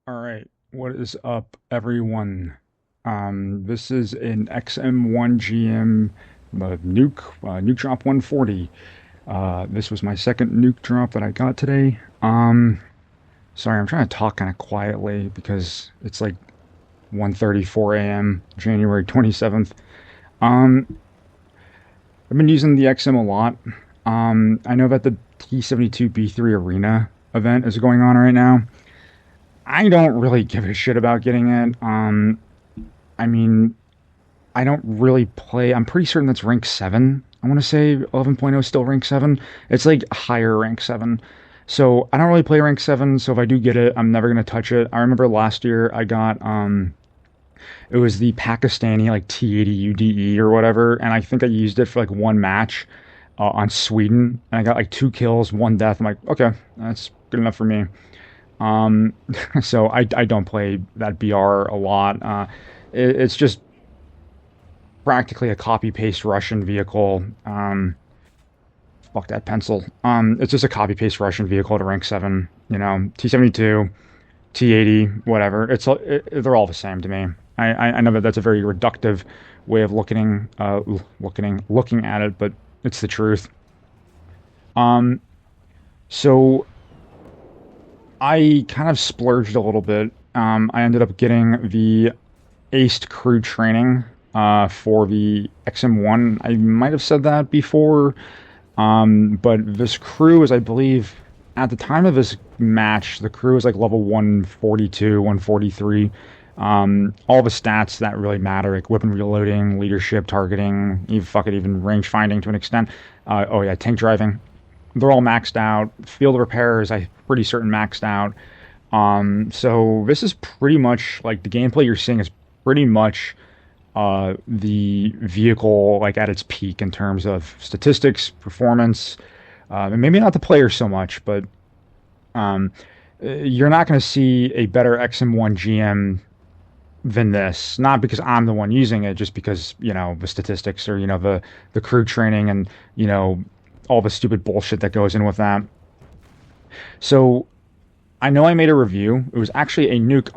All right, what is up, everyone? This is an XM1 GM Nuke drop 140. This was my second Nuke drop that I got today. Sorry, I'm trying to talk kind of quietly because it's like 1:34 a.m. January 27th. Um, I've been using the XM a lot. I know that the T72B3 Arena event is going on right now. I don't really give a shit about getting it. I mean, I don't really play. I'm pretty certain that's rank 7. I want to say 11.0 is still rank 7. It's like higher rank 7. So I don't really play rank 7. So if I do get it, I'm never going to touch it. I remember last year I got, it was the Pakistani like T80 UDE or whatever. And I think I used it for like one match on Sweden. And I got like 2 kills, 1 death. I'm like, okay, that's good enough for me. Um, so I don't play that BR a lot. It's just practically a copy paste Russian vehicle. Fuck that pencil. It's just a copy paste Russian vehicle to rank 7. You know, T72, T80, whatever. They're all the same to me. I know that that's a very reductive way of looking at it, but it's the truth. Um, so I kind of splurged a little bit. I ended up getting the aced crew training for the XM1. I might have said that before, but this crew is, I believe, at the time of this match, the crew is like level 142, 143. All the stats that really matter, like weapon reloading, leadership, targeting, even range finding to an extent. Oh yeah, tank driving. They're all maxed out. Field repairs, I'm pretty certain maxed out. So this is pretty much like the gameplay you're seeing is pretty much the vehicle like at its peak in terms of statistics, performance, and maybe not the player so much, but um, you're not going to see a better XM1 GM than this. Not because I'm the one using it, just because the statistics or the crew training and all the stupid bullshit that goes in with that. So I know I made a review. It was actually a nuke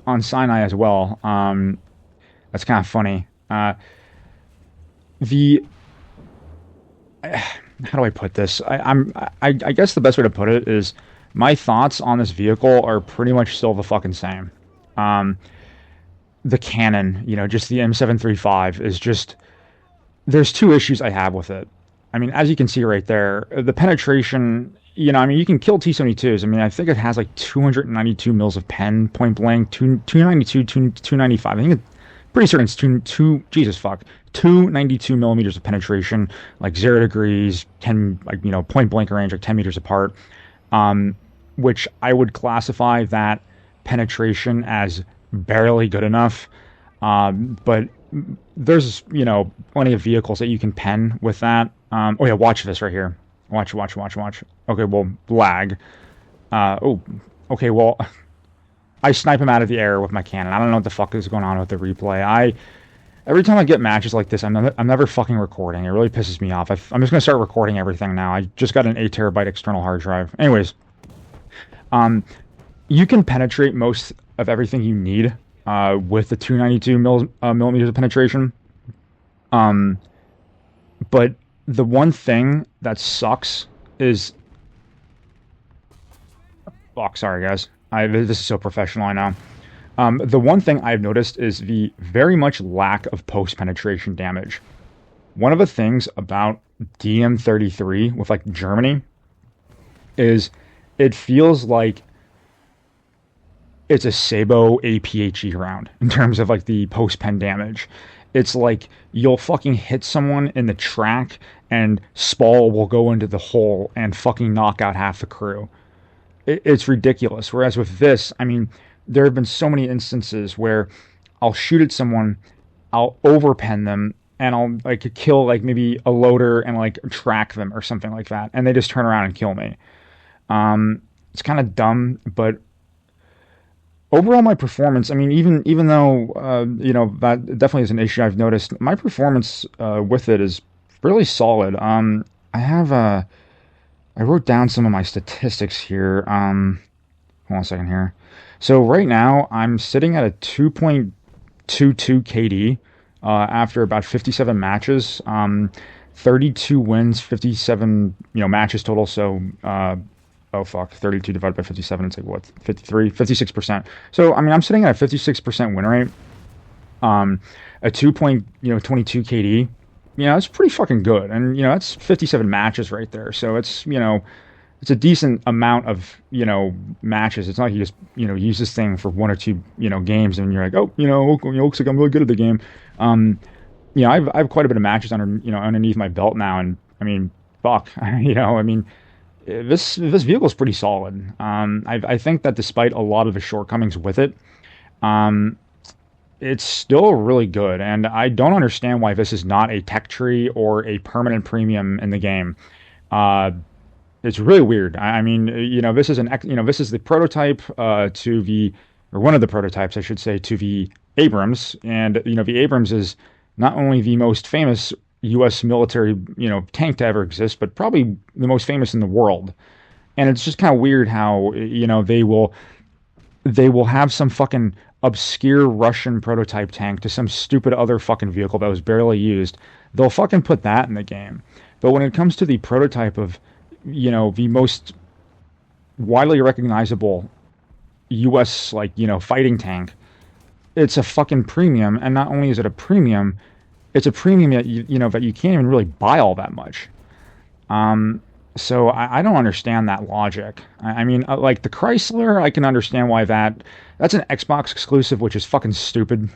on Sinai as well. That's kind of funny. The How do I put this? I guess the best way to put it is my thoughts on this vehicle are pretty much still the fucking same. Um, the cannon, just the M735 is just there's two issues I have with it. I mean, as you can see right there, the penetration, I mean, you can kill T-72s. I mean, I think it has like 292 mils of pen, point blank, 292, 295. I think it's pretty certain it's Jesus fuck, 292 millimeters of penetration, like 0 degrees, 10, like, point blank range, like 10 meters apart, which I would classify that penetration as barely good enough. But there's, plenty of vehicles that you can pen with that. Oh yeah, watch this right here. Watch. Okay, well, lag. Oh, okay, well, I snipe him out of the air with my cannon. I don't know what the fuck is going on with the replay. Every time I get matches like this, I'm never fucking recording. It really pisses me off. I'm just gonna start recording everything now. I just got an 8 terabyte external hard drive. Anyways, um, you can penetrate most of everything you need with the 292 millimeters of penetration. Um, but the one thing that sucks is, fuck, sorry guys. This is so professional, I know. The one thing I've noticed is the very much lack of post penetration damage. One of the things about DM33 with like Germany is it feels like it's a Sabo APHE round in terms of like the post pen damage. It's like you'll fucking hit someone in the track and Spall will go into the hole and fucking knock out half the crew. It's ridiculous. Whereas with this, I mean, there have been so many instances where I'll shoot at someone, I'll overpen them, and I'll like kill like maybe a loader and like track them or something like that, and they just turn around and kill me. It's kind of dumb, but overall my performance, I mean, even though that definitely is an issue I've noticed, my performance with it is really solid. I have I wrote down some of my statistics here. Hold on a second here. So right now I'm sitting at a 2.22 KD after about 57 matches. 32 wins, 57 matches total. So oh fuck, 32 divided by 57, it's like what, 53, 56%. So I mean I'm sitting at a 56% win rate. Um, a 2.22 KD. It's pretty fucking good. And that's 57 matches right there. So it's a decent amount of matches. It's not like you just use this thing for one or two games and you're like, oh, looks like I'm really good at the game. Um, I've quite a bit of matches underneath my belt now, and I mean, fuck, I mean, this vehicle is pretty solid. I think that despite a lot of the shortcomings with it, um, it's still really good, and I don't understand why this is not a tech tree or a permanent premium in the game. Uh, it's really weird. I mean, this is this is the prototype to the, or one of the prototypes, I should say, to the Abrams, and the Abrams is not only the most famous U.S. military tank to ever exist, but probably the most famous in the world. And it's just kind of weird how they will have some fucking obscure Russian prototype tank to some stupid other fucking vehicle that was barely used. They'll fucking put that in the game. But when it comes to the prototype of the most widely recognizable U.S. fighting tank, it's a fucking premium. And not only is it a premium, it's a premium that that you can't even really buy all that much. Um, so I don't understand that logic. I mean, like the Chrysler, I can understand why that's an Xbox exclusive, which is fucking stupid.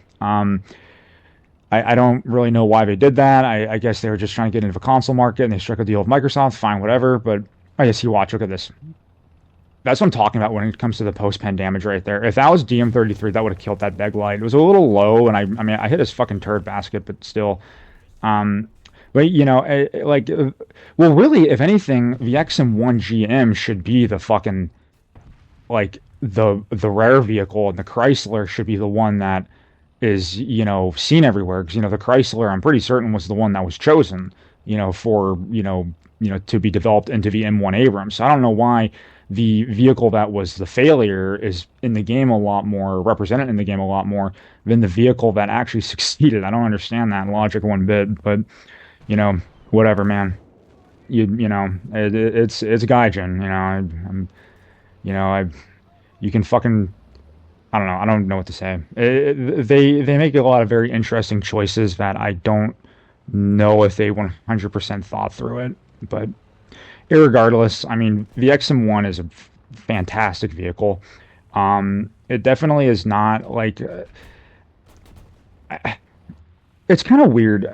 I don't really know why they did that. I guess they were just trying to get into the console market and they struck a deal with Microsoft. Fine, whatever. But I guess you watch. Look at this. That's what I'm talking about when it comes to the post-pen damage right there. If that was DM33, that would have killed that beg light. It was a little low, and I mean, I hit his fucking turret basket, but still. Um, but well, really, if anything, the XM1 GM should be the fucking like the rare vehicle, and the Chrysler should be the one that is seen everywhere. Because the Chrysler, I'm pretty certain, was the one that was chosen for to be developed into the M1 Abrams. So I don't know why the vehicle that was the failure is in the game a lot more, represented in the game a lot more than the vehicle that actually succeeded. I don't understand that logic one bit, but whatever, man. It's Gaijin. I you can fucking, I don't know. I don't know what to say. They make a lot of very interesting choices that I don't know if they 100% thought through it. But irregardless, I mean, the XM1 is a fantastic vehicle. It definitely is not like it's kind of weird.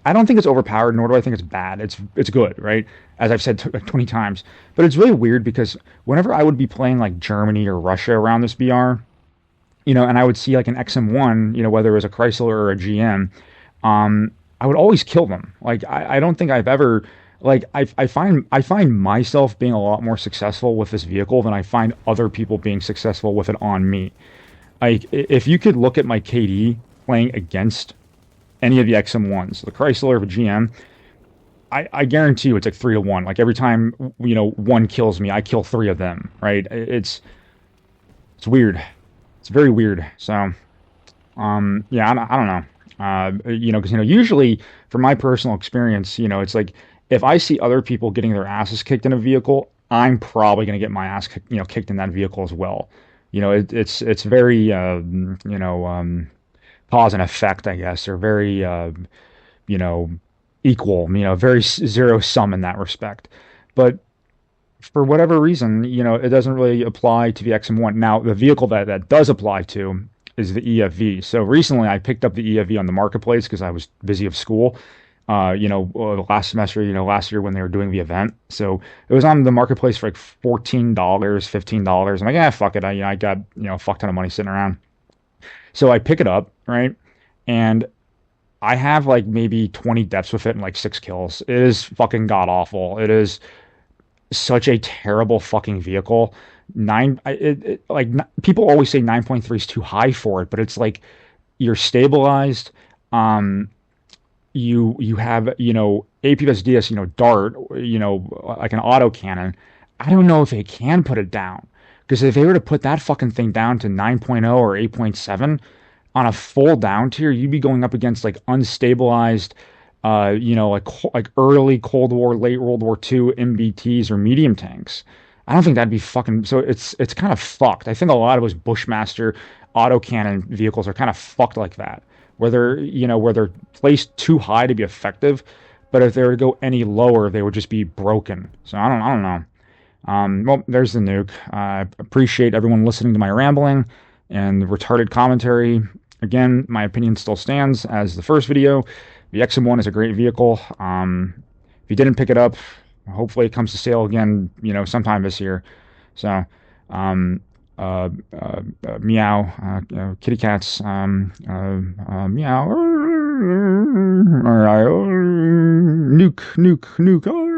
I don't think it's overpowered, nor do I think it's bad. It's good, right? As I've said 20 times. But it's really weird because whenever I would be playing like Germany or Russia around this BR, and I would see like an XM1, whether it was a Chrysler or a GM, I would always kill them. Like I don't think I've ever like I find myself being a lot more successful with this vehicle than I find other people being successful with it on me. Like if you could look at my KD playing against any of the XM1s, the Chrysler or the GM, I guarantee you it's like 3-1. Like every time one kills me, I kill three of them. Right? It's weird. It's very weird. So yeah, I don't know. Because usually from my personal experience, it's like if I see other people getting their asses kicked in a vehicle, I'm probably going to get my ass kicked in that vehicle as well. It's very cause and effect, I guess, or very you know equal, very zero sum in that respect. But for whatever reason, it doesn't really apply to the XM1. Now, the vehicle that does apply to is the EFV. So recently I picked up the EFV on the marketplace because I was busy of school. Last semester, last year when they were doing the event. So it was on the marketplace for like $14, $15. I'm like, fuck it. I got, a fuck ton of money sitting around. So I pick it up, right? And I have like maybe 20 deaths with it and like 6 kills. It is fucking god awful. It is such a terrible fucking vehicle. People always say 9.3 is too high for it, but it's like you're stabilized. You have APS-DS, dart, like an auto cannon. I don't know if they can put it down Because if they were to put that fucking thing down to 9.0 or 8.7 on a full down tier, you'd be going up against like unstabilized, like early Cold War, late World War II MBTs or medium tanks. I don't think that'd be fucking. So it's kind of fucked. I think a lot of those Bushmaster autocannon vehicles are kind of fucked like that, where they're placed too high to be effective, but if they were to go any lower, they would just be broken. So I don't know. Well, there's the Nuke. I appreciate everyone listening to my rambling and the retarded commentary. Again, my opinion still stands as the first video. The XM1 is a great vehicle. If you didn't pick it up, hopefully it comes to sale again, sometime this year. So, meow, kitty cats, meow, Nuke, Nuke, Nuke.